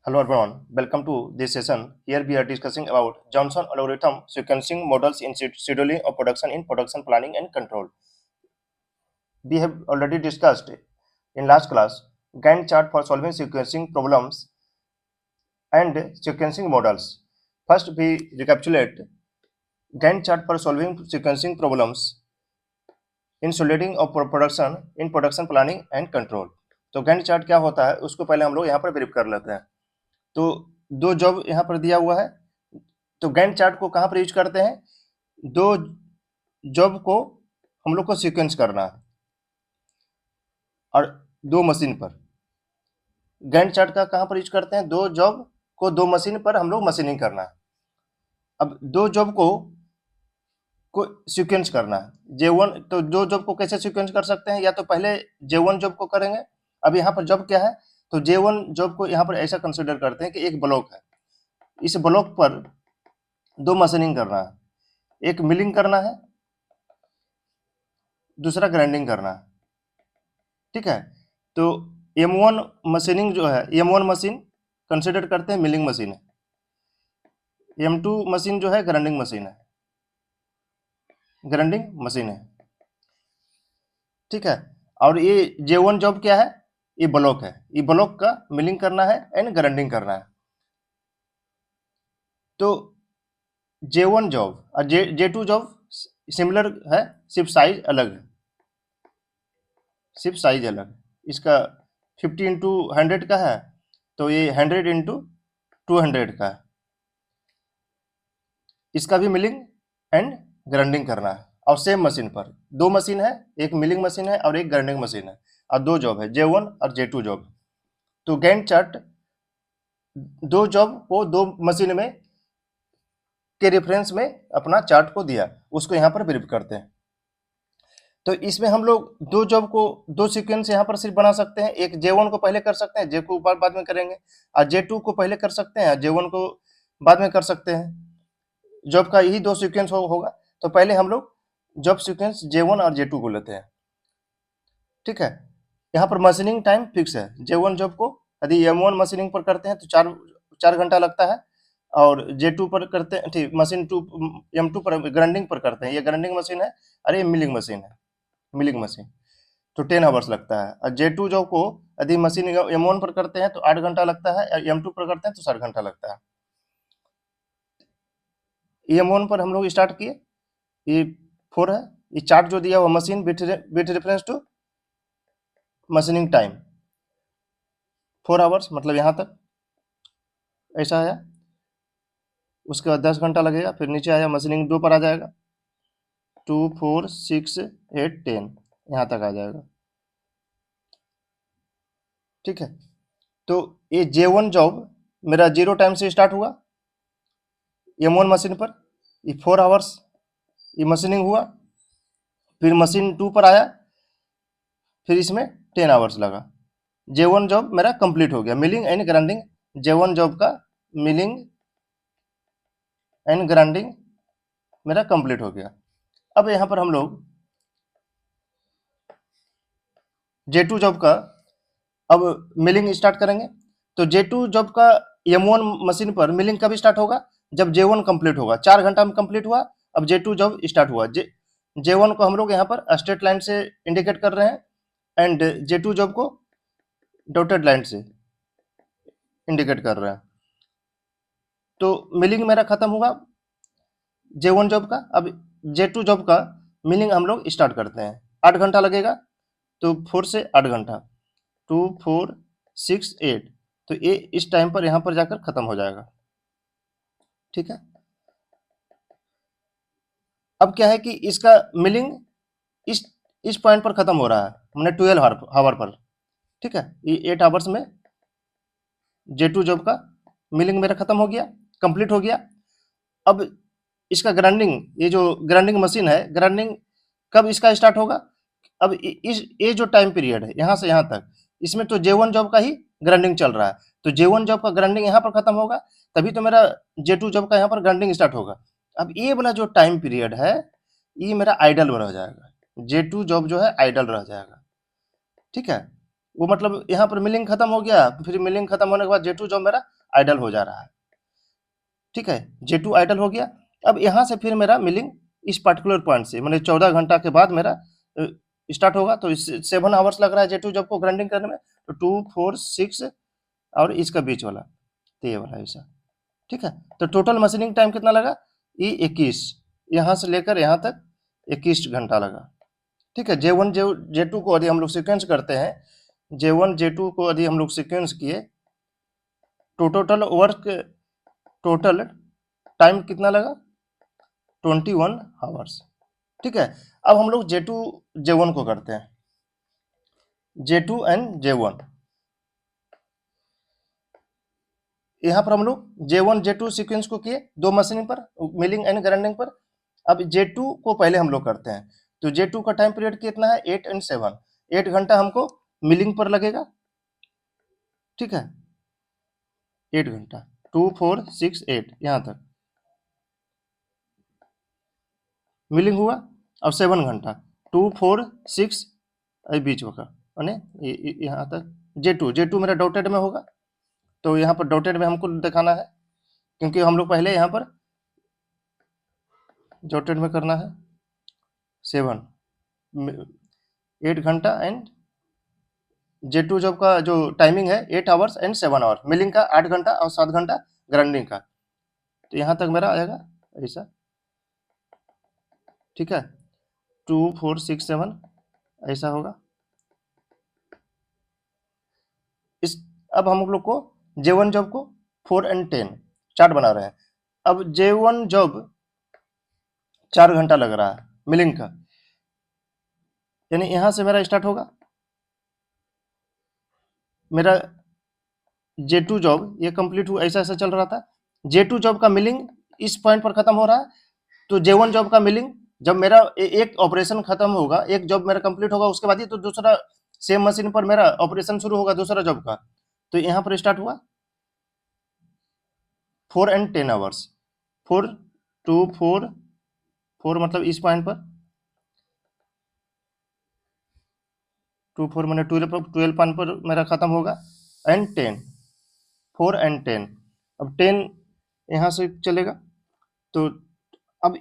Hello everyone, welcome to this session. Here we are discussing about Johnson algorithm sequencing models in scheduling of production in production planning and control. We have already discussed in last class Gantt chart for solving sequencing problems and sequencing models. First we recapitulate Gantt chart for solving sequencing problems in scheduling of production in production planning and control. तो Gantt chart क्या होता है उसको पहले हम लोग यहाँ पर ब्रीफ कर लेते हैं। तो दो जॉब यहाँ पर दिया हुआ है, तो गैंट चार्ट को कहाँ पर यूज करते हैं? दो जॉब को हम लोग को सीक्वेंस करना है और दो मशीन पर। गैंट चार्ट का कहाँ पर यूज करते हैं? दो जॉब को दो मशीन पर हम लोग मशीनिंग करना है। अब दो जॉब को सीक्वेंस करना है J1, तो दो जॉब को कैसे सीक्वेंस कर सकते हैं? या तो पहले J1 जॉब को करेंगे। अब यहाँ पर जॉब क्या है? तो J1 जॉब को यहाँ पर ऐसा कंसिडर करते हैं कि एक ब्लॉक है, इस ब्लॉक पर दो मशीनिंग करना है, एक मिलिंग करना है, दूसरा ग्राइंडिंग करना है। ठीक है, तो M1 मशीनिंग जो है, M1 मशीन कंसिडर करते हैं मिलिंग मशीन है, M2 मशीन जो है ग्राइंडिंग मशीन है, ठीक है। और ये J1 जॉब क्या है? ये ब्लॉक है, ये ब्लॉक का मिलिंग करना है एंड ग्राइंडिंग करना है। तो J1 जॉब और J2 जॉब सिमिलर है, सिर्फ साइज अलग है, सिर्फ साइज अलग। इसका 50 इंटू 100 का है, तो ये 100 इंटू 200 का है। इसका भी मिलिंग एंड ग्राइंडिंग करना है और सेम मशीन पर। दो मशीन है, एक मिलिंग मशीन है और एक ग्राइंडिंग मशीन है, और दो जॉब है J1 और J2 जॉब। तो गैंट चार्ट दो जॉब को दो मशीन में के रेफरेंस में अपना चार्ट को दिया, उसको यहाँ पर ब्रीफ करते हैं। तो इसमें हम लोग दो जॉब को दो सीक्वेंस यहाँ पर सिर्फ बना सकते हैं। एक J1 को पहले कर सकते हैं, J को बाद में करेंगे, और J2 को पहले कर सकते हैं, J1 को बाद में कर सकते हैं। जॉब का यही दो सीक्वेंस होगा। तो पहले हम लोग जॉब सीक्वेंस J1 और J2 को लेते हैं। ठीक है, यहाँ पर मशीनिंग टाइम फिक्स है। J1 जॉब को यदि M1 मशीनिंग पर करते हैं तो चार घंटा लगता है, और J2 पर करते हैं, ठीक, मशीन M2 पर ग्राइंडिंग पर करते हैं, ये ग्राइंडिंग मशीन है, अरे मिलिंग मशीन है, मिलिंग मशीन, तो 10 आवर्स लगता है। और J2 जॉब को यदि मशीन M1 पर करते हैं तो 8 घंटा लगता है, और M2 पर करते हैं तो 7 घंटा लगता है। M1 पर हम लोग स्टार्ट किए, ये 4 है, ये चार्ट जो दिया हुआ machine with reference to machining time 4 hours, मतलब यहाँ तक ऐसा आया। उसके बाद 10 घंटा लगेगा, फिर नीचे आया मशीनिंग 2 पर आ जाएगा, 2 4 6 8 10, यहाँ तक आ जाएगा। ठीक है, तो ये J1 जॉब मेरा 0 टाइम से स्टार्ट हुआ M1 मशीन पर, ये 4 आवर्स ये मशीनिंग हुआ, फिर मशीन 2 पर आया, फिर इसमें 10 आवर्स लगा। J1 जॉब मेरा कंप्लीट हो गया, milling and grinding. J1 job का मिलिंग एंड ग्राइंडिंग मेरा कंप्लीट हो गया। अब यहाँ पर हम लोग J2 जॉब का अब मिलिंग स्टार्ट करेंगे। तो J2 जॉब का M1 मशीन पर मिलिंग कब स्टार्ट होगा? जब J1 कंप्लीट होगा, 4 घंटा में कंप्लीट हुआ, अब J2 जॉब स्टार्ट हुआ। J1 को हम लोग यहाँ पर स्ट्रेट लाइन से इंडिकेट कर रहे हैं, एंड J2 जॉब को डॉटेड लाइन से इंडिकेट कर रहे हैं। तो मिलिंग मेरा खत्म हुआ J1 जॉब का। अब J2 जॉब का मिलिंग हम लोग स्टार्ट करते हैं, 8 घंटा लगेगा, तो 4 से 8 घंटा, 2 4 6 8, तो ये इस टाइम पर यहाँ पर जाकर खत्म हो जाएगा। ठीक है, अब क्या है कि इसका मिलिंग इस पॉइंट पर खत्म हो रहा है, हमने 12 आवर पर। ठीक है, ये 8 आवर्स में J2 जॉब का मिलिंग मेरा खत्म हो गया, कंप्लीट हो गया। अब इसका ग्राइंडिंग, ये जो ग्राइंडिंग मशीन है, ग्राइंडिंग कब इसका स्टार्ट होगा? अब ये जो टाइम पीरियड है यहाँ से यहाँ तक, इसमें तो J1 जॉब का ही ग्राइंडिंग चल रहा है, तो J1 जॉब का ग्राइंडिंग यहाँ पर खत्म होगा, तभी तो मेरा J2 जॉब का यहाँ पर ग्राइंडिंग स्टार्ट होगा। अब ये वाला जो टाइम पीरियड है, ये मेरा आइडल रह जाएगा, J2 जॉब जो है आइडल रह जाएगा। ठीक है, वो मतलब यहाँ पर मिलिंग खत्म हो गया, फिर मिलिंग खत्म होने के बाद J2 जॉब मेरा आइडल हो जा रहा है, ठीक है, J2 आइडल हो गया। अब यहाँ से फिर मेरा मिलिंग इस पर्टिकुलर पॉइंट से मैंने 14 घंटा के बाद मेरा स्टार्ट होगा, तो इस 7 आवर्स लग रहा है J2 जॉब को ग्राइंडिंग करने में, तो 2 4 6 और इसका बीच वाला, तो ये वाला ऐसा, ठीक है। तो टोटल मशीनिंग टाइम कितना लगा, ये 21, यहाँ से लेकर यहाँ तक 21 घंटा लगा, ठीक है। J1 J2 को यदि हम लोग सीक्वेंस करते हैं, J1 J2 को यदि हम लोग सीक्वेंस किए, तो टोटल वर्क, टोटल टाइम कितना लगा, 21 आवर्स, ठीक है। अब हम लोग J2 J1 को करते हैं, J2 एंड J1, यहाँ पर हम लोग J1 J2 सीक्वेंस को किए दो मशीन पर, मिलिंग एंड ग्राइंडिंग पर। अब J2 को पहले हम लोग करते हैं, तो J2 का टाइम पीरियड कितना है, 8 एंड 7, 8 घंटा हमको मिलिंग पर लगेगा, ठीक है, 8 घंटा, 2 4 6 8 यहाँ तक मिलिंग हुआ। अब 7 घंटा, 2 4 6 बीच होगा, यानी यहाँ तक J2 मेरा डॉटेड में होगा, तो यहाँ पर डॉटेड में हमको दिखाना है, क्योंकि हम लोग पहले यहाँ पर डॉटेड में करना है 7, 8 घंटा एंड J2 जॉब का जो टाइमिंग है 8 आवर्स एंड 7 आवर, मिलिंग का 8 घंटा और 7 घंटा ग्राइंडिंग का, तो यहाँ तक मेरा आएगा ऐसा, ठीक है, 2 4 6 7 ऐसा होगा। इस अब हम लोग को J1 जॉब को 4 एंड 10 चार्ट बना रहे हैं। अब J1 जॉब 4 घंटा लग रहा है मिलिंग का, यानी यहाँ से मेरा स्टार्ट होगा, मेरा J2 जॉब ये कंप्लीट हुआ, ऐसा ऐसा चल रहा था, J2 जॉब का मिलिंग इस पॉइंट पर खत्म हो रहा है, तो J1 जॉब का मिलिंग जब मेरा एक ऑपरेशन खत्म होगा, एक जॉब मेरा कंप्लीट होगा, उसके बाद ही तो दूसरा सेम मशीन पर मेरा ऑपरेशन शुरू होगा दूसरा जॉब का, तो यहाँ पर स्टार्ट हुआ 4 एंड 10 आवर्स, 4 2 4 4 मतलब इस पॉइंट पर 2 4 मैंने 12 पॉइंट पर मेरा खत्म होगा, एंड 10 4 एंड 10, अब 10 यहाँ से चलेगा, तो अब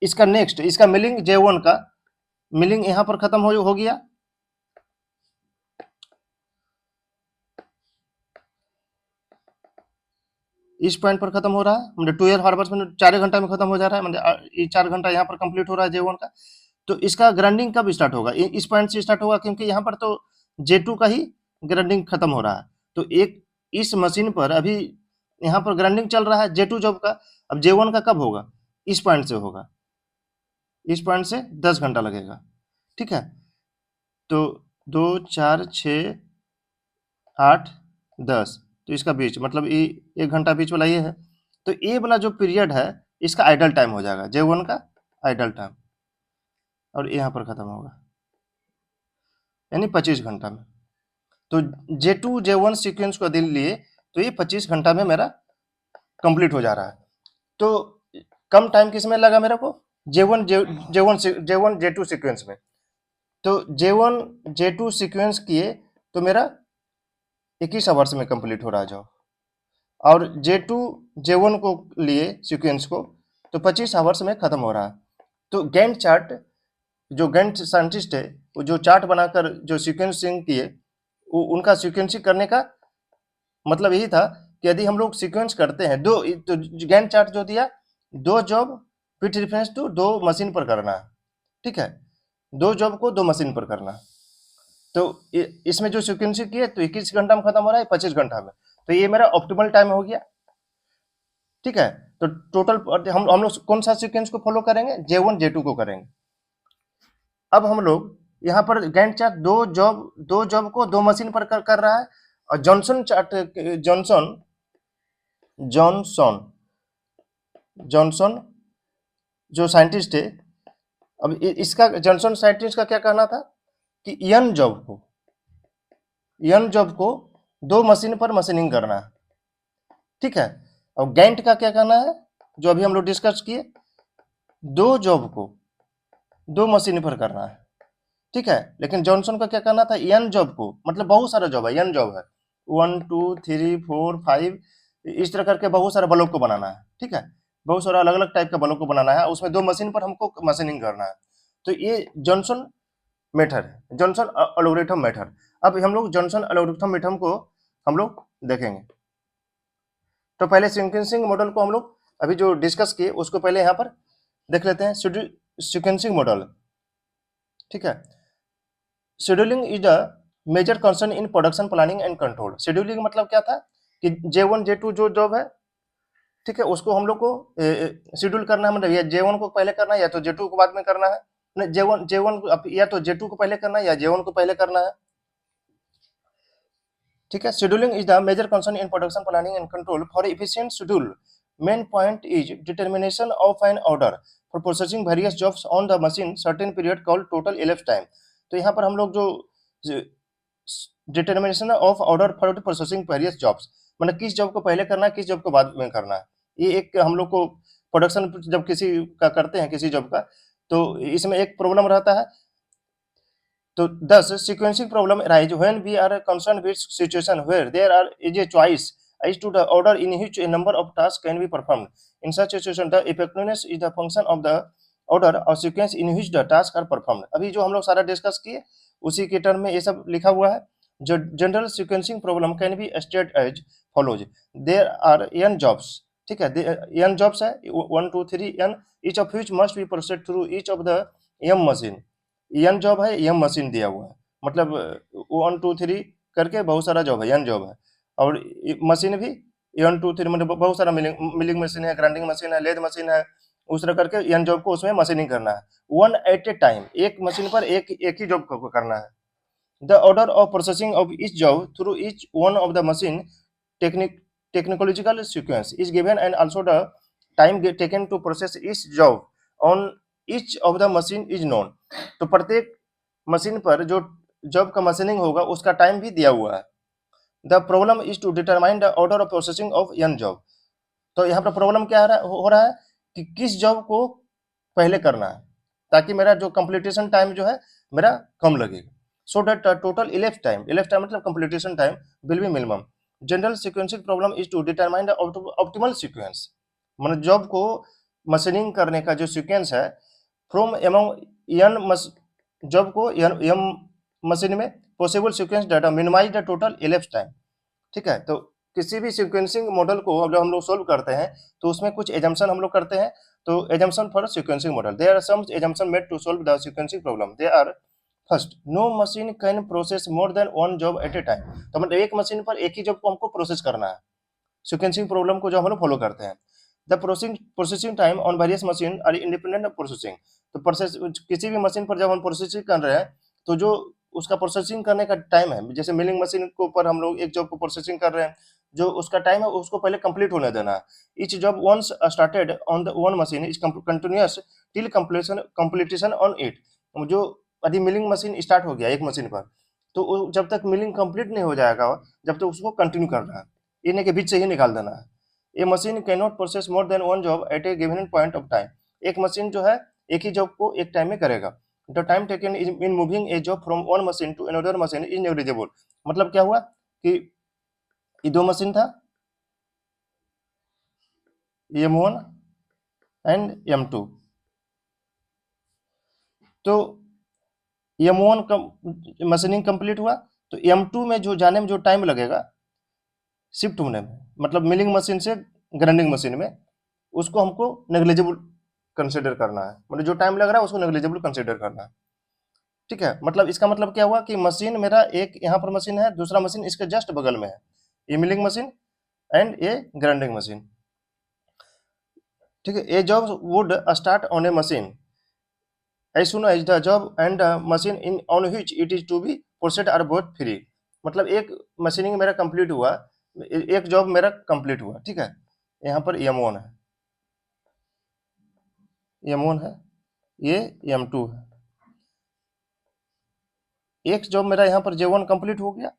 इसका नेक्स्ट इसका मिलिंग J1 का मिलिंग यहाँ पर खत्म हो गया, इस पॉइंट पर खत्म हो रहा है, मतलब 12 आवर्स में 4 घंटा में खत्म हो जा रहा है, मतलब ये 4 घंटा यहाँ पर कंप्लीट हो रहा है J1 का। तो इसका ग्राइंडिंग कब स्टार्ट होगा, इस पॉइंट से स्टार्ट होगा, क्योंकि यहाँ पर तो J2 का ही ग्राइंडिंग खत्म हो रहा है, तो एक इस मशीन पर अभी यहाँ पर ग्राइंडिंग चल रहा है J2 जॉब का, अब J1 का कब होगा, इस पॉइंट से होगा, इस पॉइंट से 10 घंटा लगेगा, ठीक है। तो 2 4 6 8 10, तो इसका बीच मतलब ये 1 घंटा बीच वाला ये है, तो ये वाला जो पीरियड है इसका आइडल टाइम हो जाएगा, J1 का आइडल टाइम, और यहाँ पर खत्म होगा, यानी 25 घंटा में। तो J2 J1 सीक्वेंस को दिल लिए तो ये 25 घंटा में मेरा कंप्लीट हो जा रहा है। तो कम टाइम किस में लगा मेरे को, J1 J2 सीक्वेंस में। तो J1 J2 सीक्वेंस किए तो मेरा 21 आवर्स में कंप्लीट हो रहा है जॉब, और J2 J1 को लिए सीक्वेंस को तो 25 आवर्स में खत्म हो रहा है। तो गैंट चार्ट, जो गैंट साइंटिस्ट है वो जो चार्ट बनाकर जो सीक्वेंसिंग किए, वो उनका सीक्वेंसिंग करने का मतलब यही था कि यदि हम लोग सीक्वेंस करते हैं दो, तो गैंट चार्ट जो दिया, दो जॉब विथ रेफरेंस टू दो मशीन पर करना है, ठीक है, दो जॉब को दो मशीन पर करना है। तो इसमें जो सीक्वेंसिंग किए तो 21 घंटा में खत्म हो रहा है, 25 घंटा में, तो ये मेरा ऑप्टिमल टाइम हो गया, ठीक है। तो टोटल हम लोग कौन सा सीक्वेंस को फॉलो करेंगे, J1 J2 को करेंगे। अब हम लोग यहाँ पर गैंट चार्ट दो जॉब को दो मशीन पर कर रहा है, और जॉनसन चार्ट जॉनसन जॉनसन जो साइंटिस्ट है, अब इसका जॉनसन साइंटिस्ट का क्या कहना था कि यन जॉब को दो मशीन पर मशीनिंग करना है, ठीक है। और गैंट का क्या कहना है, जो अभी हम लोग डिस्कस किए, दो जॉब को दो मशीन पर करना है, ठीक है। लेकिन जॉनसन का क्या करना था, एन जॉब को, मतलब बहुत सारा जॉब है, एन जॉब है, 1 2 3 4 5, इस तरह करके बहुत सारे ब्लॉक को बनाना है। ठीक है, बहुत सारा अलग अलग टाइप का ब्लॉक को बनाना है, उसमें 2 मशीन पर हमको मशीनिंग करना है। तो ये जॉनसन मेथड है, जॉनसन एल्गोरिथम मेथड। अब हम लोग जॉनसन एल्गोरिथम मेथड को हम लोग देखेंगे। तो पहले सीक्वेंसिंग मॉडल को हम लोग अभी जो डिस्कस किए उसको पहले यहाँ पर देख लेते हैं। सीक्वेंसिंग मॉडल, ठीक है। Scheduling is the major concern in production planning and control. Scheduling मतलब क्या था कि J1 J2 जो जॉब है, ठीक है, उसको हम लोग को शेड्यूल करना है, मतलब या J1 को पहले करना है या तो J2 को बाद में करना है। नहीं, J1 या तो J2 को पहले करना है या J1 को पहले करना है। ठीक है, scheduling is the major concern in production planning and control for efficient schedule. Main point is determination of an order for processing various jobs on the machine certain period called total elapsed time. तो यहाँ पर हम लोग जो determination of order for processing various jobs, मतलब किस job को पहले करना है, किस जॉब को बाद में करना है, ये एक हम लोग को प्रोडक्शन जब किसी का करते हैं किसी जॉब का, तो इसमें एक प्रॉब्लम रहता है। तो thus sequencing problem arise when we are concerned with situation where there is a choice as to the order in which a number of tasks can be performed. In such a situation, the effectiveness is the function of the order or sequence in which the tasks are performed. अभी जो हम लोग सारा discuss किए उसी के term में ये सब लिखा हुआ है। जो general sequencing problem can be state as follows. There are n jobs, ठीक है, n जॉब्स है 1 2 3 n, each of which must be processed through each of the m machine। N job है, एम मशीन दिया हुआ है, मतलब 1 2 3 करके बहुत सारा जॉब है, एन जॉब है। और मशीन भी 1 2 3, मतलब बहुत सारा मिलिंग मशीन है, ग्राइंडिंग मशीन है, लेद मशीन है, उस तरह करके एन जॉब को उसमें मशीनिंग करना है। वन एट ए टाइम, एक मशीन पर एक ही जॉब को करना है। The order of processing of each job through each one of the machine technological sequence is given and also the time taken to process each job on each of the machine is known। तो प्रत्येक machine पर जो job का machining होगा उसका time भी दिया हुआ है। The problem is to determine the order of processing of N job. तो यहाँ पर प्रॉब्लम क्या हो रहा है कि किस जॉब को पहले करना है ताकि मेरा जो कंप्लीटेशन टाइम जो है मेरा कम लगेगा। So that total elapsed time मतलब completion time will be minimum. General sequencing problem is to determine the optimal sequence, मतलब जॉब को मशीनिंग करने का जो सीक्वेंस है फ्रॉम एमंग एन जॉब को एम मशीन में possible sequence that minimize the total elapsed time. ठीक है, तो किसी भी सीक्वेंसिंग मॉडल को जब हम लोग सोल्व करते हैं तो उसमें कुछ एजम्पशन हम लोग करते हैं। तो assumption for sequencing model, there are some assumption made to solve the sequencing problem. They are first, no machine can process more than one job at a time. तो मतलब एक मशीन पर एक ही जॉब को हमको प्रोसेस करना है, sequencing problem को जो हम लोग फॉलो करते हैं। The processing time on various machine are independent of processing. तो प्रोसेस किसी भी मशीन पर जब हम प्रोसेसिंग कर रहे हैं तो जो उसका प्रोसेसिंग करने का टाइम है, जैसे मिलिंग मशीन के ऊपर हम लोग एक जॉब को प्रोसेसिंग कर रहे हैं, जो उसका टाइम है उसको पहले कंप्लीट होने देना है। Each job once started on the one machine is continuous till completion on it. जो यदि मिलिंग मशीन स्टार्ट हो गया एक मशीन पर, तो जब तक मिलिंग कंप्लीट नहीं हो जाएगा जब तक उसको कंटिन्यू करना है, इन्हें के बीच से ही निकाल देना है। A machine can not process more than one job at a given point of time. एक मशीन जो है एक ही जॉब को एक टाइम में करेगा। The time taken is in moving a job from one machine to another machine is negligible. मतलब क्या हुआ कि ये दो मशीन था, M1 एंड M2। तो M1 का मशीनिंग कंप्लीट हुआ तो M2 में जो जाने में जो टाइम लगेगा शिफ्ट होने में, मतलब मिलिंग मशीन से ग्राइंडिंग मशीन में, उसको हमको नेग्लिजिबल कंसिडर करना है, मतलब जो टाइम लग रहा है उसको नेग्लिजिबल कंसिडर करना है। ठीक है, मतलब इसका मतलब क्या हुआ कि मशीन मेरा एक यहाँ पर मशीन है, दूसरा मशीन इसके जस्ट बगल में है, ये मिलिंग मशीन एंड ये ग्राइंडिंग मशीन। ठीक है, ए job would start on A machine as soon as the job and the machine in on which it is to be processed are both free। मतलब एक machining मेरा complete हुआ, एक job मेरा complete हुआ। ठीक है, यहाँ पर M1 है, M1 है, ये M2 है। एक जॉब मेरा यहाँ पर J1 कंप्लीट हो गया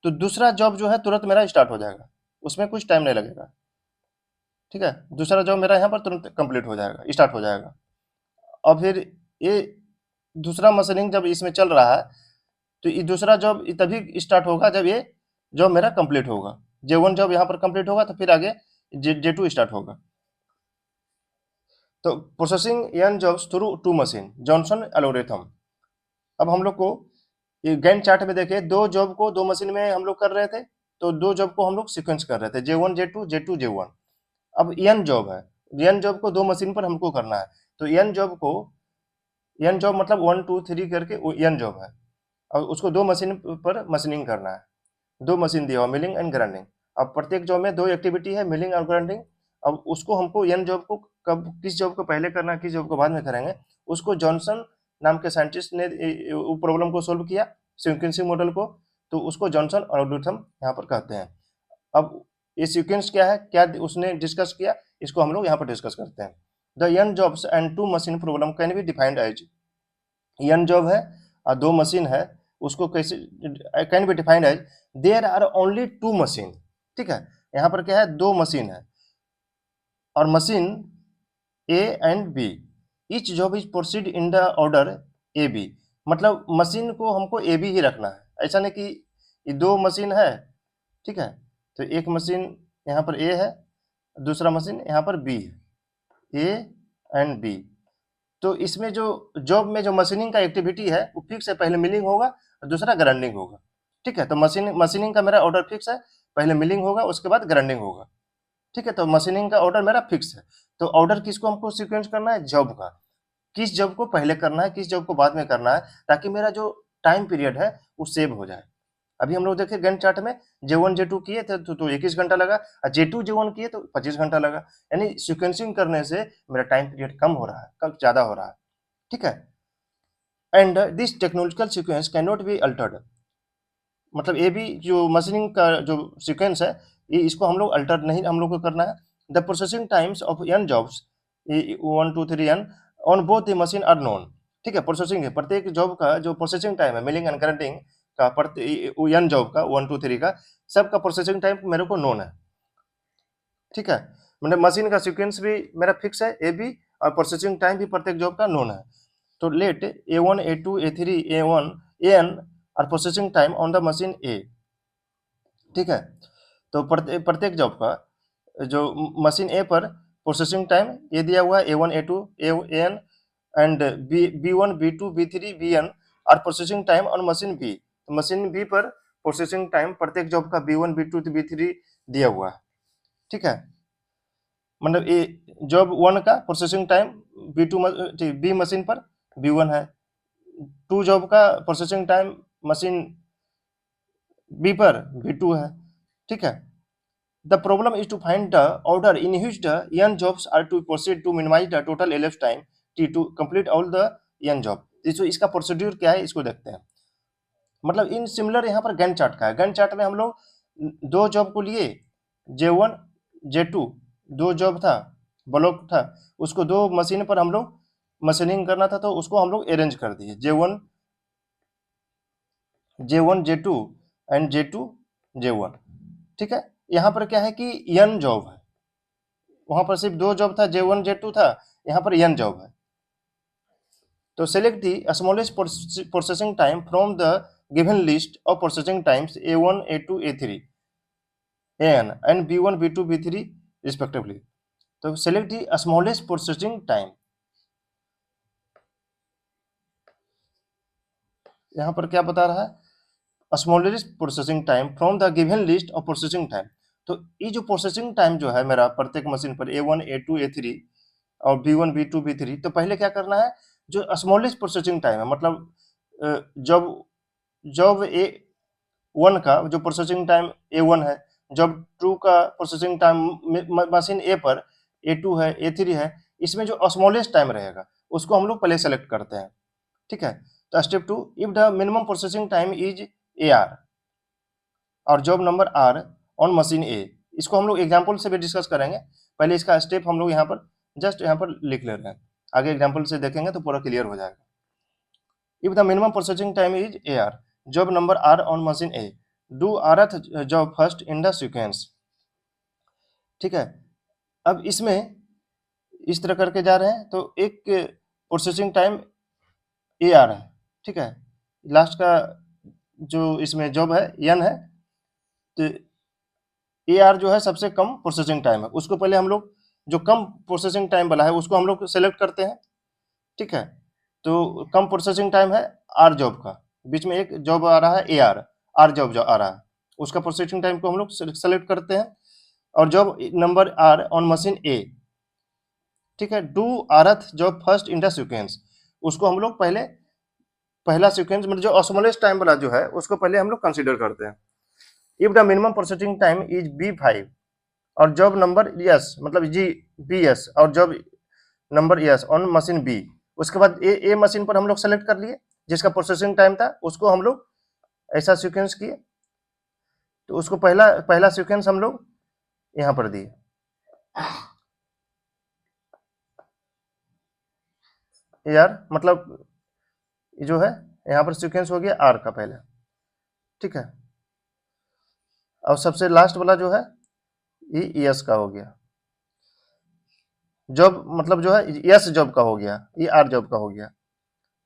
तो दूसरा जॉब जो है तुरंत मेरा स्टार्ट हो जाएगा, उसमें कुछ टाइम नहीं लगेगा। ठीक है, दूसरा जॉब मेरा यहाँ पर तुरंत कंप्लीट हो जाएगा, स्टार्ट हो जाएगा। और फिर ये दूसरा मशीनिंग जब इसमें चल रहा है तो ये दूसरा जॉब तभी स्टार्ट होगा जब ये जॉब मेरा कंप्लीट होगा। J1 जॉब यहाँ पर कंप्लीट होगा तो फिर आगे J2 स्टार्ट होगा। तो processing n jobs through two machine Johnson algorithm. अब हम लोग को ये गैंट चार्ट में देखे, दो जॉब को दो मशीन में हम लोग कर रहे थे, तो दो जॉब को हम लोग सीक्वेंस कर रहे थे, J1 J2 J2 J1। अब एन जॉब है, एन जॉब को दो मशीन पर हमको करना है, तो एन जॉब को, एन जॉब मतलब 1 2 3 करके एन जॉब है, और उसको दो मशीन पर मशीनिंग करना है। दो मशीन दिया हुआ, मिलिंग एंड ग्राइंडिंग। अब प्रत्येक जॉब में दो एक्टिविटी है, मिलिंग और ग्राइंडिंग। अब उसको हमको एन जॉब को कब, किस जॉब को पहले करना है, किस जॉब को बाद में करेंगे, उसको जॉनसन नाम के साइंटिस्ट ने प्रॉब्लम को सोल्व किया, सीक्वेंसिंग मॉडल को, तो उसको जॉनसन एल्गोरिथम यहाँ पर कहते हैं। अब ये सीक्वेंस क्या है, क्या उसने डिस्कस किया, इसको हम लोग यहाँ पर डिस्कस करते हैं। The n jobs and two machine problem can be defined as, n job है और दो मशीन है, उसको कैसे can be defined as there are only two machine. ठीक है, यहाँ पर क्या है, दो मशीन है और machine A and B, each job is proceed in the order A B. मतलब मशीन को हमको ए बी ही रखना है, ऐसा नहीं कि ये दो मशीन है, ठीक है, तो एक मशीन यहाँ पर ए है, दूसरा मशीन यहाँ पर बी है, ए एंड बी। तो इसमें जो जॉब में जो मशीनिंग का एक्टिविटी है वो फिक्स है, पहले मिलिंग होगा और दूसरा ग्राइंडिंग होगा। ठीक है, तो मशीनिंग का मेरा ऑर्डर फिक्स है, पहले मिलिंग होगा उसके बाद ग्राइंडिंग होगा। ठीक है, तो मशीनिंग का ऑर्डर मेरा फिक्स है। तो ऑर्डर किसको हमको सीक्वेंस करना है, जॉब का, किस जॉब को पहले करना है, किस जॉब को बाद में करना है, ताकि मेरा जो टाइम पीरियड है वो सेव हो जाए। अभी हम लोग देखे गैंट चार्ट में J1 J2 किए थे तो 21 घंटा लगा, और J2 J1 किए तो 25 घंटा लगा। यानी सीक्वेंसिंग करने से मेरा टाइम पीरियड कम हो रहा है, कम ज्यादा हो रहा है। ठीक है, and this technological sequence can not be altered. मतलब ये भी जो मशीनिंग का जो सीक्वेंस है, ये इसको हम लोग अल्टर नहीं हम लोग को करना है। The processing times of n jobs 1 2 3 n on both the machine are known. ठीक है, प्रोसेसिंग है, प्रत्येक जॉब का जो प्रोसेसिंग टाइम है, मिलिंग एंड ग्राइंडिंग का, एन जॉब का 1 2 3 का सबका प्रोसेसिंग टाइम मेरे को नोन है। ठीक है, मतलब मशीन का सीक्वेंस भी मेरा फिक्स है ए बी, और प्रोसेसिंग टाइम भी प्रत्येक जॉब का नोन है। तो let A1 A2 A3 A1 AN और processing time on the machine A. ठीक है, तो प्रत्येक जॉब का जो मशीन ए पर प्रोसेसिंग टाइम ये दिया हुआ है A1 A2 AN and B1 B2 B3 BN, और processing time on machine B, तो मशीन बी पर प्रोसेसिंग टाइम प्रत्येक जॉब का B1 B2 B3 दिया हुआ है। ठीक है, मतलब ये जॉब 1 का processing time B2 B machine पर B1 है, 2 जॉब का प्रोसेसिंग टाइम मशीन बी पर B2 है। ठीक है, the problem is to find the order in which the n jobs are to proceed to minimize the total elapsed time T to complete all the n job. इसका procedure क्या है इसको देखते हैं। मतलब इन सिमिलर यहाँ पर Gantt chart का है। गैंट चार्ट में हम लोग दो जॉब को लिए, J1 J2 दो जॉब था, ब्लॉक था, उसको दो मशीन पर हम लोग मशीनिंग करना था, तो उसको हम लोग अरेंज कर दिए J1 J2 and J2 J1। ठीक है, यहाँ पर क्या है कि n जॉब है, वहां पर सिर्फ दो जॉब था, J1 J2 था, यहाँ पर n जॉब है। तो select the smallest processing time from the given list of processing times A1 A2 A3 AN and B1 B2 B3 respectively। तो select the smallest processing time, यहाँ पर क्या बता रहा है, smallest processing time from the given list of processing time. तो ये जो प्रोसेसिंग टाइम जो है मेरा प्रत्येक मशीन पर A1 A2 A3 और B1 B2 B3, तो पहले क्या करना है, जो स्मॉलेस्ट प्रोसेसिंग टाइम है, मतलब जब जॉब A1 का जो प्रोसेसिंग टाइम A1 है, जॉब 2 का प्रोसेसिंग टाइम मशीन ए पर A2 है A3 है, इसमें जो स्मॉलेस्ट टाइम रहेगा उसको हम लोग पहले सेलेक्ट करते हैं। ठीक है, तो step 2, if the minimum processing time is AR और job number R on machine A, इसको हम लोग एग्जाम्पल से भी डिस्कस करेंगे। पहले इसका स्टेप हम लोग यहाँ पर जस्ट यहाँ पर लिख ले रहे हैं, आगे एग्जाम्पल से देखेंगे तो पूरा क्लियर हो जाएगा। If the minimum processing time is AR, job number R on machine A, do rth job first in the sequence. ठीक है, अब इसमें इस तरह करके जा रहे हैं, तो एक प्रोसेसिंग टाइम ए आर है, ठीक है। लास्ट का जो इसमें जॉब है एन है, तो ए आर जो है सबसे कम प्रोसेसिंग टाइम है, उसको पहले हम लोग जो कम प्रोसेसिंग टाइम वाला है उसको हम लोग सेलेक्ट करते हैं, ठीक है। तो कम प्रोसेसिंग टाइम है आर जॉब का, बीच में एक जॉब आ रहा है ए आर, आर जॉब जो आ रहा है उसका प्रोसेसिंग टाइम को हम लोग सेलेक्ट करते हैं, और job number R on machine A, ठीक है। Do rth job first in the sequence, उसको हम लोग पहले पहला सीक्वेंस मतलब जो स्मॉलेस्ट टाइम वाला जो है उसको पहले हम लोग कंसीडर करते हैं। If the minimum processing time is B five और जॉब नंबर यस मतलब जी बी एस और job number S on machine B, उसके बाद ए मशीन पर हम लोग सेलेक्ट कर लिए जिसका प्रोसेसिंग टाइम था, उसको हम लोग ऐसा सीक्वेंस किए, तो उसको पहला पहला सीक्वेंस हम लोग यहाँ पर दिए, यार मतलब जो है यहाँ पर सीक्वेंस हो गया आर का पहले, ठीक है। और सबसे लास्ट वाला जो है ये एस का हो गया, जॉब मतलब जो है एस जॉब का हो गया, ये आर जॉब का हो गया।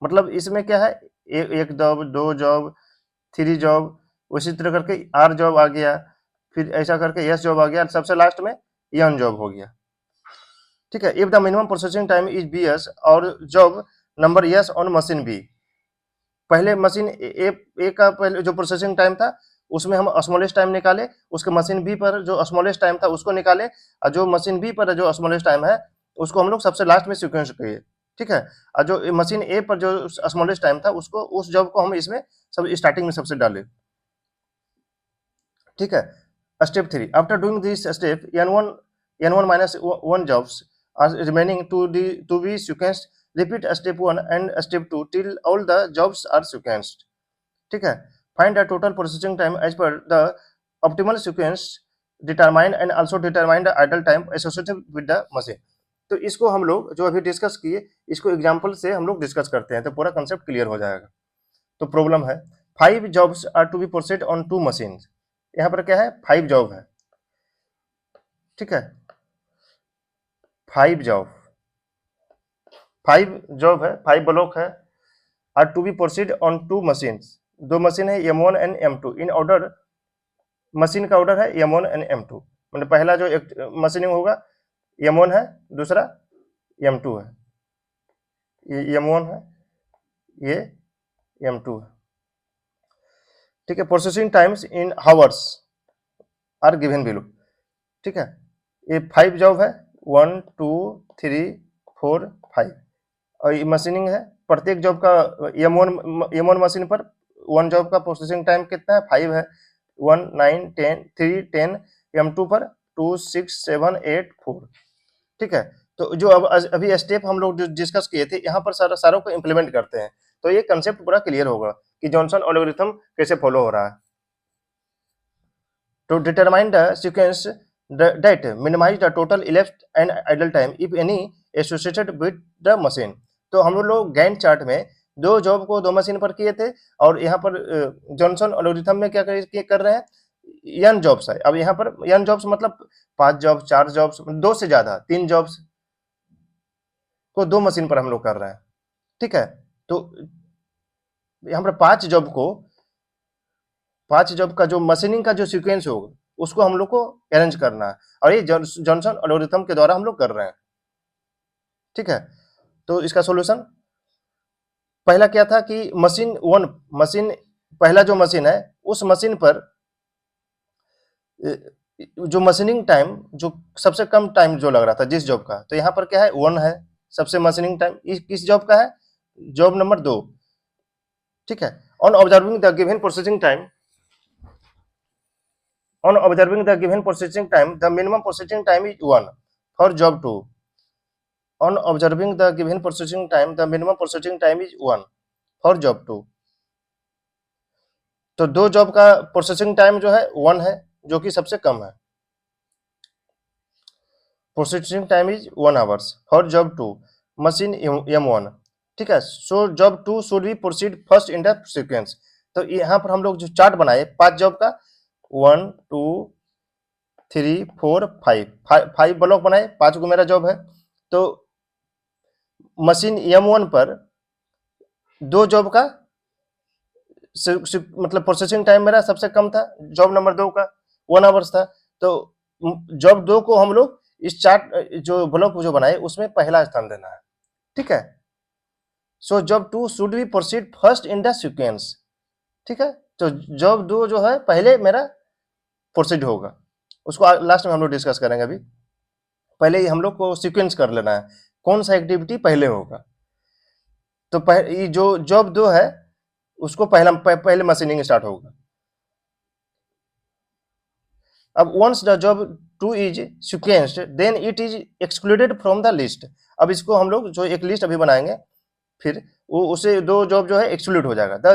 मतलब इसमें क्या है, एक जॉब, दो जॉब, थ्री जॉब, उसी तरह करके आर जॉब आ गया, फिर ऐसा करके एस जॉब आ गया, सबसे लास्ट में एन जॉब हो गया, ठीक है। If the minimum processing time is B S और job number S on machine B, पहले मशीन ए का पहले जो प्रोसेसिंग टाइम था उसमें हम स्मॉलेस्ट टाइम निकाले, उसके मशीन बी पर जो स्मॉलेस्ट टाइम था उसको निकाले, और जो मशीन बी पर जो स्मॉलेस्ट टाइम है उसको हम लोग सबसे लास्ट में सीक्वेंस किए, ठीक है। और जो मशीन ए पर जो स्मॉलेस्ट टाइम था उसको उस जॉब को हम इसमें सब स्टार्टिंग में सबसे डाले, ठीक है। Step three, after doing this step n one minus one jobs are remaining to be sequenced, repeat step one and step two till all the jobs are sequenced, ठीक है। Find the total processing time as per the optimal sequence determine and also determine the idle time associated with the machine. तो इसको हम लोग जो अभी discuss किए इसको एग्जांपल से हम लोग डिस्कस करते हैं तो पूरा कंसेप्ट क्लियर हो जाएगा। तो प्रॉब्लम है, five jobs are to be processed on two machine, यहाँ पर क्या है, फाइव जॉब है, ठीक है। फाइव जॉब, फाइव जॉब है, फाइव ब्लॉक है, are to be proceed on two machine, दो मशीन है M1 and M2 in order, machine का ऑर्डर है M1 एंड M2, मतलब पहला जो एक मशीनिंग होगा M1 है, दूसरा M2 है, ये M1 है, ये M2 है, ठीक है। Processing times in hours are given below, ठीक है। ये फाइव जॉब है, 1 2 3 4 5, और ये मशीनिंग है, प्रत्येक जॉब का M1 मशीन पर वन जॉब का प्रोसेसिंग टाइम कितना है, 5 है, 1 9 10 3 10, M2 पर 2 6 7 8 4, ठीक है। तो जो अब अभी स्टेप हम लोग जो डिस्कस किए थे यहाँ पर सारों को इम्प्लीमेंट करते हैं तो ये कंसेप्ट पूरा क्लियर होगा कि जॉनसन एल्गोरिथम कैसे फॉलो हो रहा है। To determine the sequence that minimize the total elapsed and idle time if any associated with the machine। तो हम लोग गैंट चार्ट में दो जॉब को दो मशीन पर किए थे, और यहाँ पर जॉनसन एल्गोरिथम में क्या कर रहे हैं, एन जॉब्स है। अब यहाँ पर एन जॉब्स मतलब 5 जॉब्स, 4 जॉब्स, दो से ज्यादा 3 जॉब्स को दो मशीन पर हम लोग कर रहे हैं, ठीक है। तो यहाँ पर 5 जॉब का जो मशीनिंग का जो सीक्वेंस होगा उसको हम लोग को अरेंज करना है, और ये जॉनसन एल्गोरिथम के द्वारा हम लोग कर रहे हैं, ठीक है। तो इसका सॉल्यूशन पहला क्या था कि मशीन पहला जो मशीन है उस मशीन पर जो मशीनिंग टाइम जो सबसे कम टाइम जो लग रहा था जिस जॉब का, तो यहाँ पर क्या है 1 है सबसे मशीनिंग टाइम, किस जॉब का है, जॉब नंबर 2, ठीक है। On observing the given processing time, on observing the given processing time the minimum processing time is 1 for job 2, on observing the given processing time the minimum processing time is 1 for job 2। तो दो job का processing time जो है 1 है जो कि सबसे कम है, processing time is 1 hours for job 2 machine M1, ठीक है। So job 2 should be proceed first in the sequence. तो यहाँ पर हम लोग जो चार्ट बनाए 5 जॉब का 1 2 3 4 5 ब्लॉक बनाए, 5 को मेरा जॉब है। तो मशीन M1 पर दो जॉब का मतलब प्रोसेसिंग टाइम मेरा सबसे कम था, जॉब नंबर 2 का 1 आवर्स था। तो जॉब 2 को हम लोग इस चार्ट जो ब्लॉक जो बनाए उसमें पहला स्थान देना है, ठीक है। So job 2 should be proceed first in the sequence, ठीक है। तो जॉब 2 जो है पहले मेरा प्रोसीड होगा, उसको लास्ट में हम लोग डिस्कस करेंगे। अभी पहले ही हम लोग को सीक्वेंस कर लेना है, कौन सा एक्टिविटी पहले होगा। तो ये जो जॉब 2 है उसको पहले मशीनिंग स्टार्ट होगा। अब once the job 2 is sequenced then it is excluded from the list. अब इसको हम लोग जो एक लिस्ट अभी बनाएंगे, फिर वो उसे दो जॉब जो है एक्सक्लूड हो जाएगा। The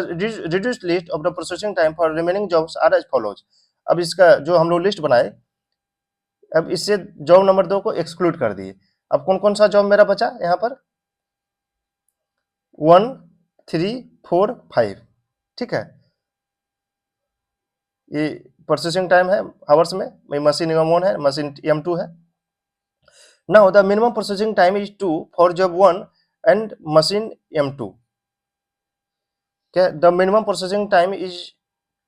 reduced list of the processing time for remaining jobs are as follows. अब इसका जो हम लोग लिस्ट बनाए, अब इससे जॉब नंबर 2 को एक्सक्लूड कर दिए। अब कौन कौन सा जॉब मेरा बचा यहाँ पर, 1, 3, 4, 5, ठीक है। ये प्रोसेसिंग टाइम है आवर्स में, मशीन M1 है, मशीन M2 है। Now the minimum processing time is 2 for job 1 and machine M2। क्या the minimum processing time is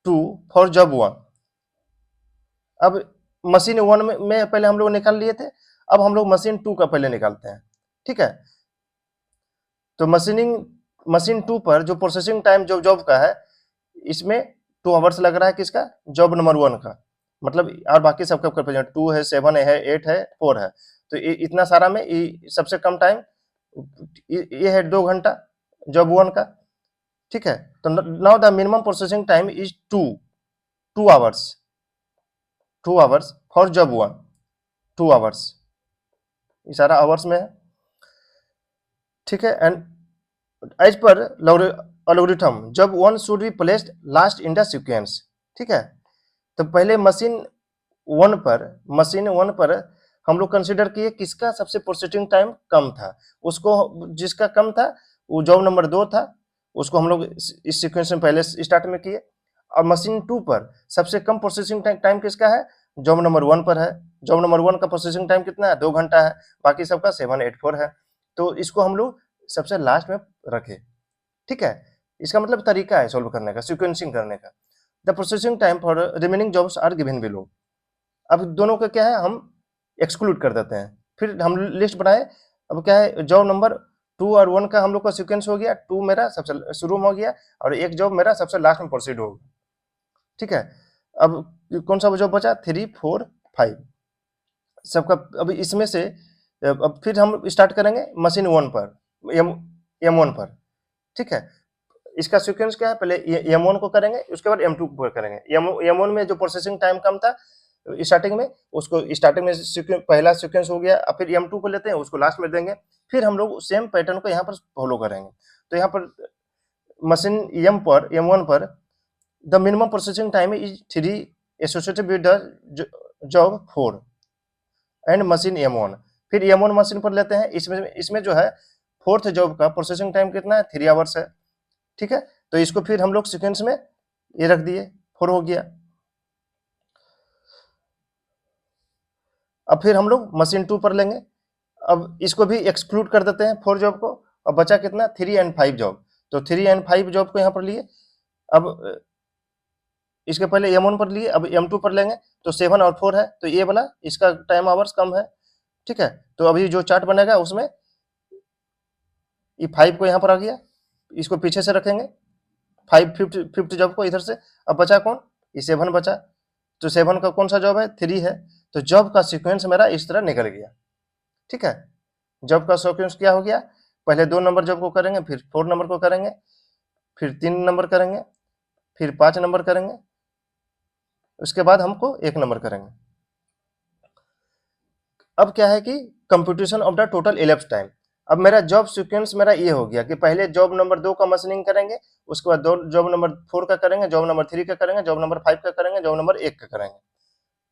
2 for job 1। अब मशीन 1 में पहले हम लोग निकाल लिए थे, अब हम लोग मशीन 2 का पहले निकालते हैं, ठीक है। तो मशीन 2 पर जो प्रोसेसिंग टाइम जो जॉब का है, इसमें 2 आवर्स लग रहा है, किसका, जॉब नंबर 1 का। मतलब और बाकी सबका 2 है, 7 है, 8 है, 4 है। तो इतना सारा में सबसे कम टाइम ये है 2 घंटा जॉब 1 का, ठीक है। तो now the minimum processing time is 2 hours, 2 hours for job 1, 2 hours, ये सारा आवर्स में है, ठीक है। एंड एज पर एल्गोरिथम जब 1 should be placed last in the sequence, ठीक है। तो पहले मशीन 1 पर हम लोग कंसीडर किए किसका सबसे प्रोसेसिंग टाइम कम था, उसको, जिसका कम था वो जॉब नंबर 2 था, उसको हम लोग इस सीक्वेंस में पहले स्टार्ट में किए। और मशीन 2 पर सबसे कम प्रोसेसिंग टाइम किसका है, जॉब नंबर 1 पर है। जॉब नंबर 1 का प्रोसेसिंग टाइम कितना है, 2 घंटा है, बाकी सबका 7, 8, 4 है। तो इसको हम लोग सबसे लास्ट में रखे, ठीक है। इसका मतलब तरीका है सॉल्व करने का, सीक्वेंसिंग करने का। The processing time for remaining jobs are given below. अब दोनों का क्या है, हम एक्सक्लूड कर देते हैं, फिर हम लिस्ट बनाए। अब क्या है, जॉब नंबर 2 और 1 का हम लोग का सीक्वेंस हो गया, 2 मेरा सबसे शुरू में हो गया और एक जॉब मेरा सबसे लास्ट में प्रोसीड होगा, ठीक है। अब कौन सा जॉब बचा, 3, 4, 5 सबका। अब इसमें से अब फिर हम स्टार्ट करेंगे मशीन 1 पर, M1 पर, ठीक है। इसका सीक्वेंस क्या है, पहले M1 को करेंगे, उसके बाद M2 को करेंगे। M1 में जो प्रोसेसिंग टाइम कम था स्टार्टिंग में, उसको स्टार्टिंग में पहला सीक्वेंस हो गया। अब फिर M2 को लेते हैं, उसको लास्ट में देंगे। फिर हम लोग सेम पैटर्न को यहाँ पर फॉलो करेंगे। तो यहाँ पर मशीन M1 पर the minimum processing time is 3 associated with the job 4 and machine M1। फिर M1 मशीन पर लेते हैं, इसमें जो है फोर्थ जॉब का प्रोसेसिंग टाइम कितना है, 3 आवर्स है, ठीक है। तो इसको फिर हम लोग सीक्वेंस में ये रख दिए, 4 हो गया। अब फिर हम लोग मशीन 2 पर लेंगे, अब इसको भी एक्सक्लूड कर देते हैं 4 जॉब को, अब बचा कितना, 3 एंड 5 जॉब। तो 3 एंड 5 जॉब को यहाँ पर लिए। अब इसके पहले M1 पर लिए, अब M2 पर लेंगे, तो 7 और 4 है, तो ये वाला इसका टाइम आवर्स कम है, ठीक है। तो अभी जो चार्ट बनेगा उसमें ये 5 को यहाँ पर आ गया, इसको पीछे से रखेंगे, 5 जॉब को इधर से। अब बचा कौन, ये 7 बचा। तो 7 का कौन सा जॉब है, 3 है। तो जॉब का सीक्वेंस मेरा इस तरह निकल गया, ठीक है। जॉब का सीक्वेंस क्या हो गया, पहले 2 नंबर जॉब को करेंगे, फिर 4 नंबर को करेंगे, फिर 3 नंबर करेंगे, फिर 5 नंबर करेंगे, उसके बाद हमको 1 नंबर करेंगे। अब क्या है कि computation of the total ellipse time. अब मेरा जॉब सीक्वेंस मेरा ये हो गया कि पहले जॉब नंबर 2 का मशीनिंग करेंगे, उसके बाद जॉब नंबर 4 का करेंगे, जॉब नंबर 3 का करेंगे, जॉब नंबर 5 का करेंगे, जॉब नंबर 1 का करेंगे,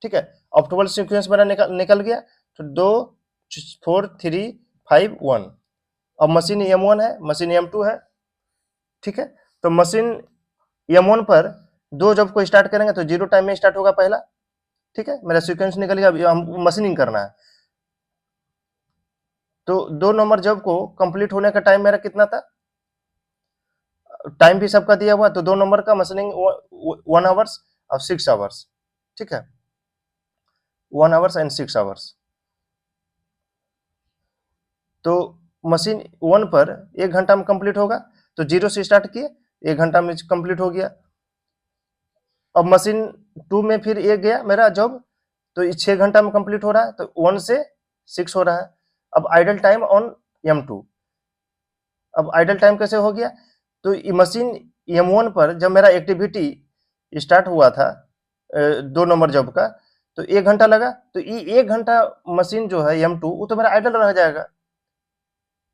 ठीक है। ऑप्टिमल सीक्वेंस मेरा निकल गया। तो 2, 4, 3, 5, 1। अब मशीन M1 है, मशीन M2 है, ठीक है। तो मशीन M1 पर 2 जॉब को स्टार्ट करेंगे, तो 0 टाइम में स्टार्ट होगा पहला, ठीक है। मेरा सीक्वेंस निकल गया, अब हम मशीनिंग करना है। तो 2 नंबर जॉब को कंप्लीट होने का टाइम मेरा कितना था, टाइम भी सबका दिया हुआ है, तो 2 नंबर का मशीनिंग 1 आवर्स और 6 आवर्स, ठीक है, 1 आवर्स एंड 6 आवर्स। तो मशीन 1 पर 1 घंटा में कंप्लीट होगा, तो 0 से स्टार्ट किए, 1 घंटा में कंप्लीट हो गया। अब मशीन 2 में फिर ये गया मेरा जॉब, तो 6 घंटा में कंप्लीट हो रहा है, तो 1 से 6 हो रहा है। अब आइडल टाइम ऑन M2, अब आइडल टाइम कैसे हो गया, तो ये मशीन M1 पर जब मेरा एक्टिविटी स्टार्ट हुआ था 2 नंबर जॉब का, तो 1 घंटा लगा, तो ये 1 घंटा मशीन जो है M2 वो तो मेरा आइडल रह जाएगा,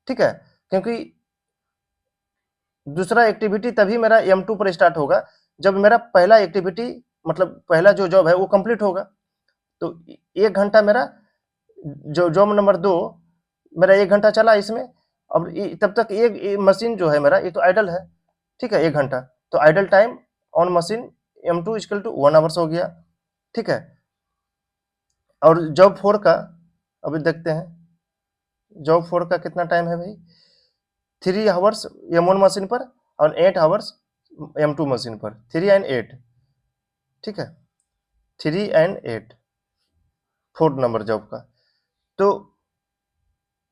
ठीक है, क्योंकि दूसरा एक्टिविटी तभी मेरा M2 पर स्टार्ट होगा जब मेरा पहला एक्टिविटी मतलब पहला जो जॉब है वो कंप्लीट होगा। तो 1 घंटा मेरा जो जॉब नंबर 2 मेरा 1 घंटा चला इसमें, अब तब तक ये मशीन जो है मेरा ये तो आइडल है, ठीक है, 1 घंटा, तो idle time on machine M2 equal to 1 hours हो गया, ठीक है। और जॉब 4 का अभी देखते हैं, जॉब 4 का कितना टाइम है भाई, 3 आवर्स M1 मशीन पर और 8 आवर्स M2 मशीन पर, 3 एंड 8, ठीक है, 3 एंड 8 4 नंबर जॉब का, तो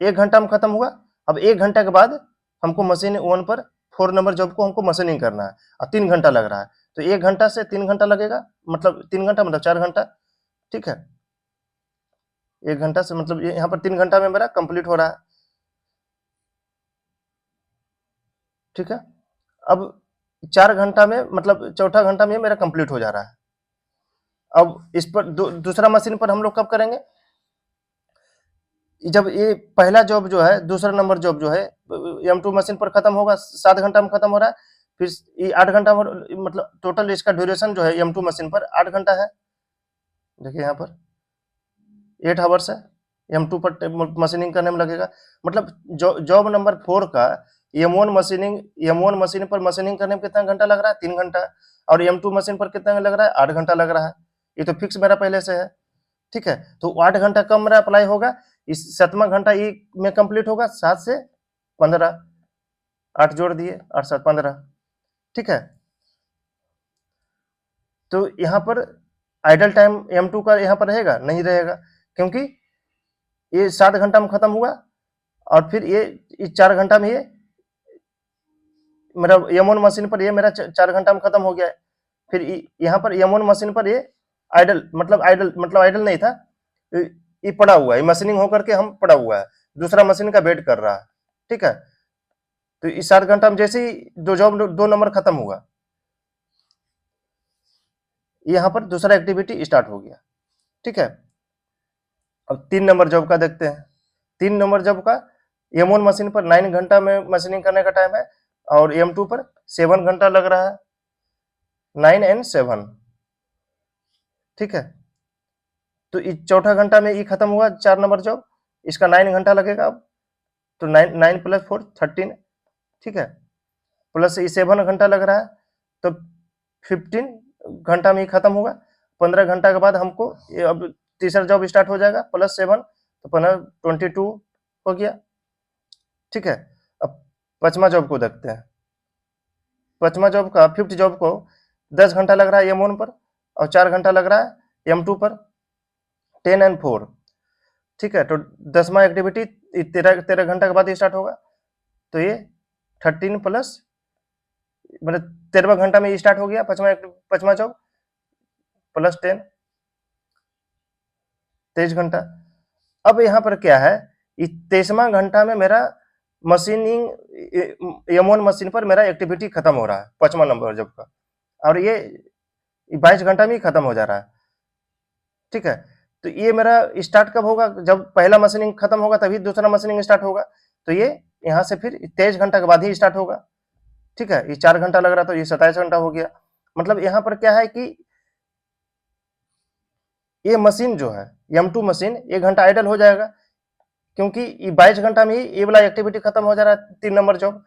1 घंटा में खत्म हुआ। अब 1 घंटा के बाद हमको मशीन 1 पर 4 नंबर जॉब को हमको मशीनिंग करना है और 3 घंटा लग रहा है, तो 1 घंटा से 3 घंटा लगेगा, मतलब 3 घंटा मतलब 4 घंटा, ठीक है, 1 घंटा से मतलब यहाँ पर 3 घंटा में मेरा कंप्लीट हो रहा है, ठीक है। अब 4 घंटा में मतलब चौथा घंटा में मेरा कंप्लीट हो जा रहा है। अब इस पर दूसरा मशीन पर हम लोग कब करेंगे, जब ये पहला जॉब जो है दूसरा नंबर जॉब जो है M2 मशीन पर खत्म होगा, 7 घंटा में खत्म हो रहा है, फिर ये 8 घंटा मतलब टोटल इसका ड्यूरेशन जो है M2 मशीन पर 8 घंटा है, देखिए यहाँ पर 8 आवर्स है, M2 पर मशीनिंग करने में लगेगा, मतलब जॉब नंबर 4 का M1 मशीन पर मशीनिंग करने में कितना घंटा लग रहा है, 3 घंटा, और M2 मशीन पर कितना लग रहा है, 8 घंटा लग रहा है, ये तो फिक्स मेरा पहले से है, ठीक है। तो 8 घंटा कम मेरा अप्लाई होगा, इस 7वां घंटा ई में कंप्लीट होगा, 7 से 15, 8 जोड़ दिए, 8 7 15, ठीक है। तो यहाँ पर आइडल टाइम M2 का यहाँ पर रहेगा नहीं रहेगा, क्योंकि ये 7 घंटा में खत्म हुआ, और फिर ये 4 घंटा में ये मेरा M1 मशीन पर ये मेरा 4 घंटा में खत्म हो गया है, फिर यहाँ पर M1 मशीन पर ये आइडल नहीं था, ये पड़ा हुआ है, मशीनिंग होकर के हम पड़ा हुआ है, दूसरा मशीन का वेट कर रहा है, ठीक है। तो इस 7 घंटा में जैसे ही दो नंबर खत्म हुआ, यहाँ पर दूसरा एक्टिविटी स्टार्ट हो गया, ठीक है। अब 3 नंबर जॉब का देखते हैं, 3 नंबर जॉब का M1 मशीन पर 9 घंटा में मशीनिंग करने का टाइम है, और M2 पर 7 घंटा लग रहा है, 9 एंड 7, ठीक है। तो चौथा घंटा में ये खत्म हुआ 4 नंबर जॉब, इसका 9 घंटा लगेगा अब, तो 9 प्लस 4 13, ठीक है, प्लस ये 7 घंटा लग रहा है, तो 15 घंटा में ही खत्म होगा। 15 घंटा के बाद हमको ये अब तीसरा जॉब स्टार्ट हो जाएगा, प्लस 7 तो 22 हो गया, ठीक है। अब 5वां जॉब को देखते हैं, 5वां जॉब का 5th जॉब को 10 घंटा लग रहा है M1 पर, और 4 घंटा लग रहा है M2 पर, 10 एंड 4, ठीक है। तो 10वां एक्टिविटी 13 घंटा के बाद स्टार्ट होगा, तो ये 13 प्लस मतलब 13वां घंटा में स्टार्ट हो गया 5वां जॉब, प्लस 10, 23 घंटा। अब यहाँ पर क्या है, 23वां घंटा में मेरा मशीनिंग M1 मशीन पर मेरा एक्टिविटी खत्म हो रहा है 5वां नंबर जॉब का, और ये 22 घंटा में ही खत्म हो जा रहा है, ठीक है। तो ये मेरा स्टार्ट कब होगा, जब पहला मशीनिंग खत्म होगा तभी दूसरा मशीनिंग स्टार्ट होगा, तो ये यहाँ से फिर 23 घंटा के बाद ही स्टार्ट होगा, ठीक है। ये 4 घंटा लग रहा तो ये 27 घंटा हो गया। मतलब यहाँ पर क्या है कि ये मशीन जो है M2 मशीन 1 घंटा आइडल हो जाएगा, क्योंकि ये 22 घंटा में ही ये वाला एक्टिविटी खत्म हो जा रहा है 3 नंबर जॉब,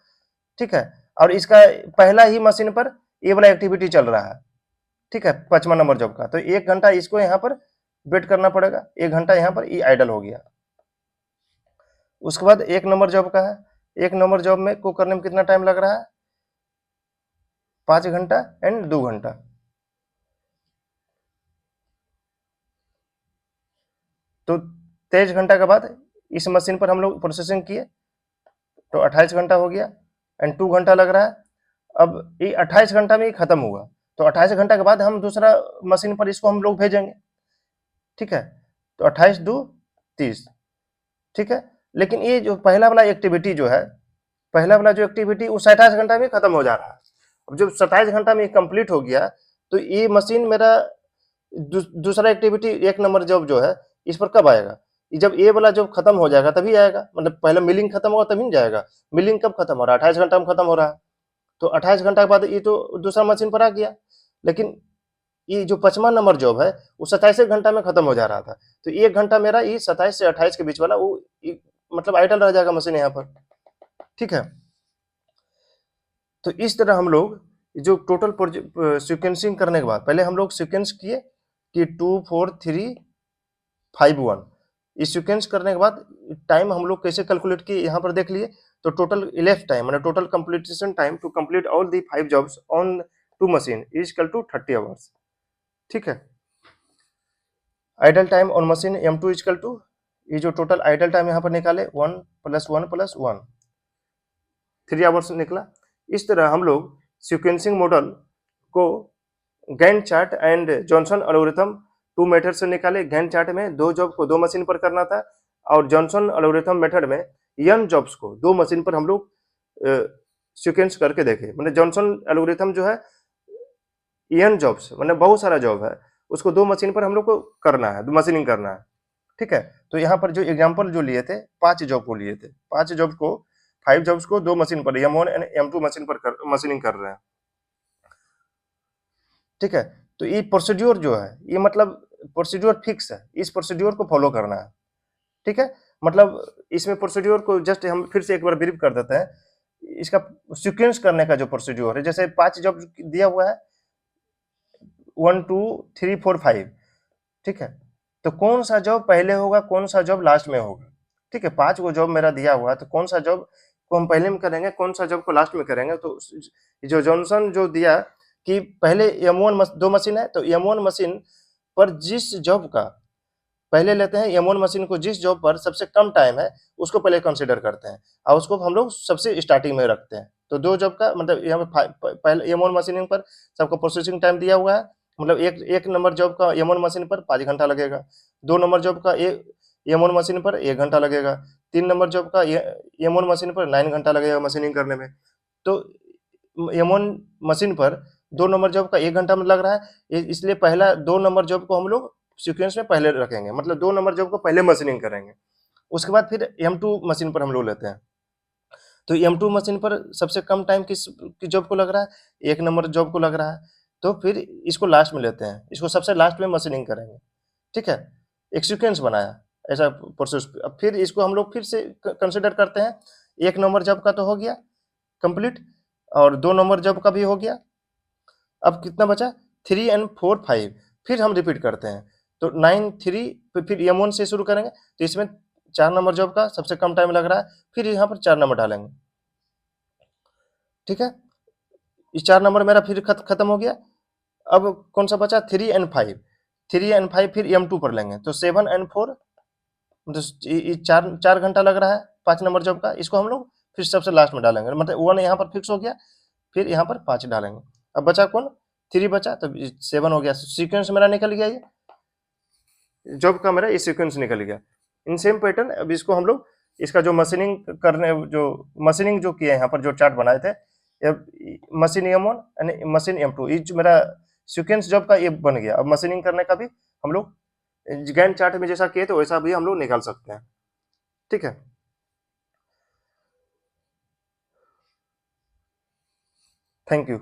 ठीक है। और इसका पहला ही मशीन पर ये वाला एक्टिविटी चल रहा है, ठीक है, 5वां नंबर जॉब का, तो 1 घंटा इसको यहाँ पर वेट करना पड़ेगा, 1 घंटा यहाँ पर ये आइडल हो गया। उसके बाद 1 नंबर जॉब का है, 1 नंबर जॉब में को करने में कितना टाइम लग रहा है, 5 घंटा एंड 2 घंटा। तो 23 घंटा के बाद इस मशीन पर हम लोग प्रोसेसिंग किए तो 28 घंटा हो गया एंड 2 घंटा लग रहा है। अब ये 28 घंटा में ही खत्म हुआ, तो 28 घंटा के बाद हम दूसरा मशीन पर इसको हम लोग भेजेंगे, ठीक है। तो 28 दो 30, ठीक है। लेकिन ये जो पहला वाला एक्टिविटी जो है, पहला वाला जो एक्टिविटी वो 27 घंटा में खत्म हो जा रहा है। अब जब 27 घंटा में कंप्लीट हो गया तो ये मशीन मेरा दूसरा एक्टिविटी 1 नंबर जॉब जो है इस पर कब आएगा? जब ये वाला जॉब खत्म हो जाएगा तभी आएगा, मतलब पहले मिलिंग खत्म होगा तभी जाएगा। मिलिंग कब खत्म हो रहा है? 28 घंटा में खत्म हो रहा है। तो 28 घंटा के बाद ये तो दूसरा मशीन पर आ गया। लेकिन ये जो 5वां नंबर जॉब है वो 27 घंटा में खत्म हो जा रहा था। तो 1 घंटा मेरा ये 27 से 28 के बीच वाला वो मतलब आइडल रह जाएगा मशीन यहाँ पर, ठीक है। तो इस तरह हम लोग जो टोटल सीक्वेंसिंग करने के बाद पहले हम लोग सीक्वेंस किए कि 2 4 3 5 1। इस सीक्वेंस करने के बाद टाइम हम लोग कैसे कैलकुलेट किए यहाँ पर देख लिए। तो टोटल इलेफ्ट टाइम मतलब total completion time to complete all the 5 jobs on 2 machine is equal to 30 hours, ठीक है। Idle time on machine M2 is equal to, ये जो टोटल आइडल टाइम यहाँ पर निकाले 1 + 1 + 1 3 आवर्स निकला। इस तरह हम लोग सीक्वेंसिंग मॉडल को Gantt chart and Johnson algorithm 2 method से निकाले। गैंट चार्ट में 2 जॉब को 2 मशीन पर करना था और जॉनसन एल्गोरिथम मेथड में n जॉब्स को 2 मशीन पर हम लोग सीक्वेंस करके देखे। मतलब जॉनसन एल्गोरिथम जो है n जॉब्स मतलब बहुत सारा जॉब है, उसको 2 मशीन पर हम लोग को करना है, मशीनिंग करना है, ठीक है। तो यहाँ पर जो एग्जांपल जो लिए थे 5 जॉब को लिए थे, 5 जॉब को 5 जॉब्स को 2 मशीन पर M1 एंड M2 मशीन पर मशीनिंग कर रहे हैं, ठीक है। तो ये प्रोसीड्यूर जो है ये मतलब प्रोसीड्यूर फिक्स है, इस प्रोसीड्यूर को फॉलो करना है, ठीक है। मतलब इसमें प्रोसीड्यूर को जस्ट हम फिर से एक बार ब्रीफ कर देते हैं। इसका सीक्वेंस करने का जो प्रोसीड्यूर है, जैसे 5 जॉब दिया हुआ है 1 2 3 4 5, ठीक है। तो कौन सा जॉब पहले होगा कौन सा जॉब लास्ट में होगा, ठीक है। 5 को जॉब मेरा दिया हुआ है तो कौन सा जॉब को हम पहले में करेंगे कौन सा जॉब को लास्ट में करेंगे। तो जो जॉनसन जो दिया कि पहले M1 2 मशीन है तो M1 मशीन पर जिस जॉब का पहले लेते हैं, M1 मशीन को जिस जॉब पर सबसे कम टाइम है उसको पहले कंसीडर करते हैं और उसको हम लोग सबसे स्टार्टिंग में रखते हैं। तो 2 जॉब का मतलब यहाँ पे पहले M1 मशीनिंग पर सबका प्रोसेसिंग टाइम दिया हुआ है, मतलब एक नंबर जॉब का M1 मशीन पर 5 घंटा लगेगा, 2 नंबर जॉब का M1 मशीन पर 1 घंटा लगेगा, 3 नंबर जॉब का M1 मशीन पर 9 घंटा लगेगा मशीनिंग करने में। तो M1 मशीन पर 2 नंबर जॉब का 1 घंटा में लग रहा है, इसलिए पहला 2 नंबर जॉब को हम लोग सीक्वेंस में पहले रखेंगे, मतलब 2 नंबर जॉब को पहले मशीनिंग करेंगे। उसके बाद फिर M2 मशीन पर हम लोग लेते हैं। तो M2 मशीन पर सबसे कम टाइम किस जॉब को लग रहा है? 1 नंबर जॉब को लग रहा है। तो फिर इसको लास्ट में लेते हैं, इसको सबसे लास्ट में मशीनिंग करेंगे, ठीक है। एक सीक्वेंस बनाया ऐसा प्रोसेस। अब फिर इसको हम लोग फिर से कंसीडर करते हैं। 1 नंबर जॉब का तो हो गया कंप्लीट और 2 नंबर जॉब का भी हो गया। अब कितना बचा? 3 एंड 4 5 फिर हम रिपीट करते हैं। तो 9 3 फिर M1 से शुरू करेंगे तो इसमें 4 नंबर जॉब का सबसे कम टाइम लग रहा है, फिर यहाँ पर 4 नंबर डालेंगे, ठीक है। ये 4 नंबर मेरा फिर खत्म हो गया। अब कौन सा बचा? 3 एंड 5, 3 एंड 5 फिर M2 पर लेंगे तो 7 एंड 4 तो ये 4 घंटा लग रहा है 5 नंबर जॉब का, इसको हम लोग फिर सबसे लास्ट में डालेंगे, मतलब 1 यहाँ पर फिक्स हो गया, फिर यहाँ पर 5 डालेंगे। अब बचा कौन? 3 बचा तो 7 हो गया। सीक्वेंस मेरा निकल गया, ये जॉब का मेरा ये सीक्वेंस निकल गया। इन सेम पैटर्न अब इसको हम लोग इसका जो मशीनिंग जो किए यहाँ पर जो चार्ट बनाए थे, मशीन M1 यानी मशीन M2 ये जो मेरा सीक्वेंस जॉब का ये बन गया। अब मशीनिंग करने का भी हम लोग गैंट चार्ट में जैसा किए थे वैसा भी हम लोग निकाल सकते हैं, ठीक है। Thank you.